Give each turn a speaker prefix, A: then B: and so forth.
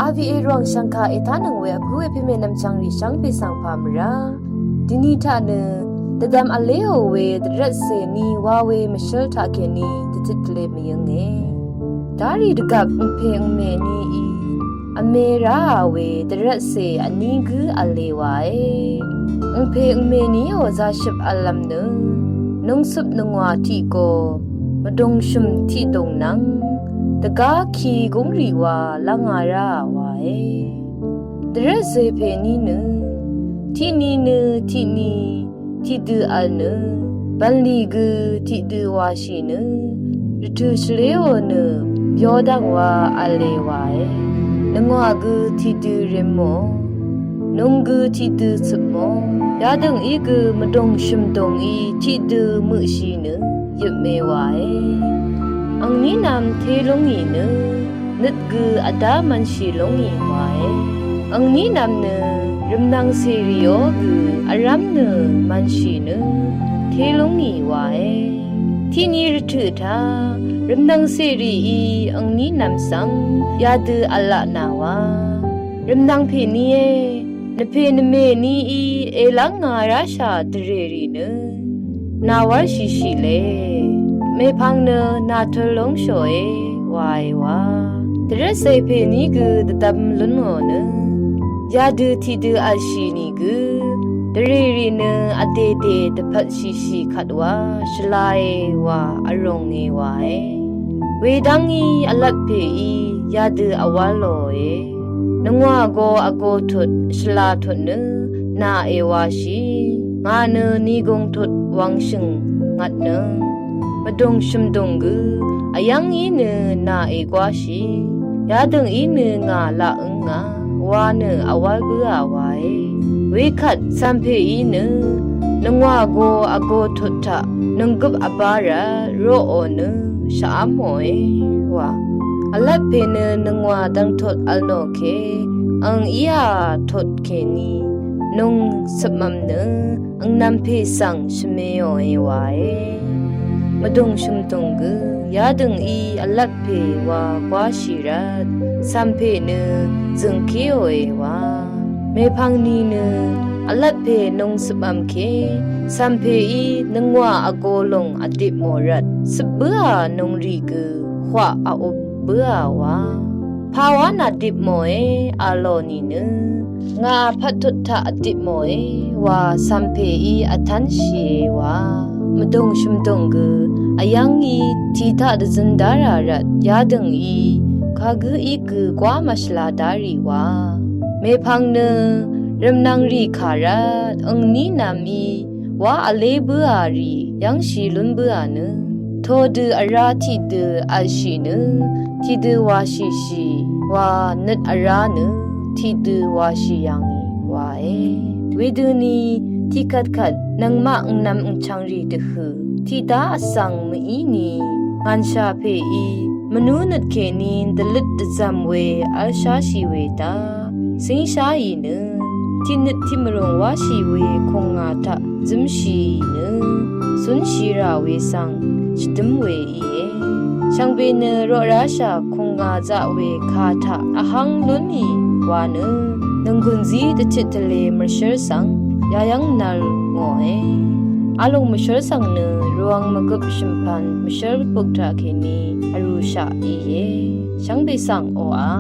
A: RVA รองชังคาเอทานังเวผู้เอพิเมนำชังริชังเปสังพามราดินีทาเนตดามอเลโอเวดรัสเซนีวาเวมเชลทาเกนีติดเลมยังเงดารีดกับเพงเมนีอีอเมราเวดรัสเซอันนี้คืออเลวายเพงเมนีโอซาชิบอัลลัมเนนงสุบนงวาทีโกมดงชุมที่ดงนังตะกาคีกงรีวาละงาราวายดรัสเซเพนีเนที่นี่เนที่นี่ที่ดูอันเนบันลีกที่ดูวาชิเนรทุชเลโอเนยอดังวาอเลวายนงวากที่ดูเรมโมนงกที่ดูสมอยาดังอีกมดงชุมดงอีที่ดูมือชีเนยบเมวายอังนี้นำเทลงอีเนนึดอดามันชีลงอีวายอังนี้นำเนรำนางเซริโออารามเนมันชีเนเทลงอีวายที่นี่รถือทารำนางเซรีอีอังนี้นำสังยาดูอัลละนาวารำนางเพนีเอนเพนเมนีอีเอลังงาราชาตเรรีเนนาวาชิชิเลเมพังเนนาทลงโชเอวายวาตระเซเพนีตตับลุนโงเนยาดูที่ดูอาชีนีตรีรีเนอเดเดตพัดชิชิขัดว่าชลายวาอารมณ์เงวายเวดังอีอลับเพอียาดูอวาโลเอนงวาโกอโกทุดชลาทุดเนนาเอวาชีงาเนนีกงทุดวังชิงงัดเนมดงชุมดงอายังอีเนนาเอกวาชียาดึงอีเนงาละงาวาเนอวาลเบือวายเวคัดสัมเพอีเนนงวาโกอโกทุดทะนงกุบอบาระโรโอเนชาโมเอวาอลับเพเนนงวาดังทุดอัลโนเคอังอียาทุดเคนีนงสมัมเนอังนำเพสังชเมโอเอวายมดงชุมตงยาดึงอีอลับเพวากวาชิรัดสัมเพเนจึงเคโอเอวาเมพังนีเนอลับเพนงสมัมเคสัมเพอีนงวาอโกลงอดิโมรัดสเบือนงรีขวาอาอบเบือวาภาวนาดิบโมเออาโลนีเนงาพัทุทะอดิบโมเอวาสัมเพอีอทันชีวามดงชุมดงอายังอีทีทาดจันดารารัดยาดึงอีขากอีกว่ามัชลาดารีวาเมพังเนรำนางรีขารัดอังนี้นามีว่าอเลเบือรียังชีลุนเบือเนโทดูอาราที่ดูอาชีเนที่ดูวาชีชีว่านึดอาราเนที่ดูวาชียังว่าเวดูนีที่ขัดนังมาอุนำอุชังรีตหือที่ตาสังมอีนีงานชาเพอีมนุษย์เคนินดลิดจำเวอาชาชีเวตาสิงชาอีเนที่นึดที่มรงวาชีเวคงอาทะจิมชีเนสุนชีราเวสังชิดมเวอีช่างเบเนรอราชาคงอาจะเวคาทะอหังลุนีวาเนนังกุนซีตจิตเลมเชอสังยายังนัลงออาลงมเชอสังเนรวงมกุบชิมพันมเชอปุกทาเคนีอรุชาอีช่างเบสังโออา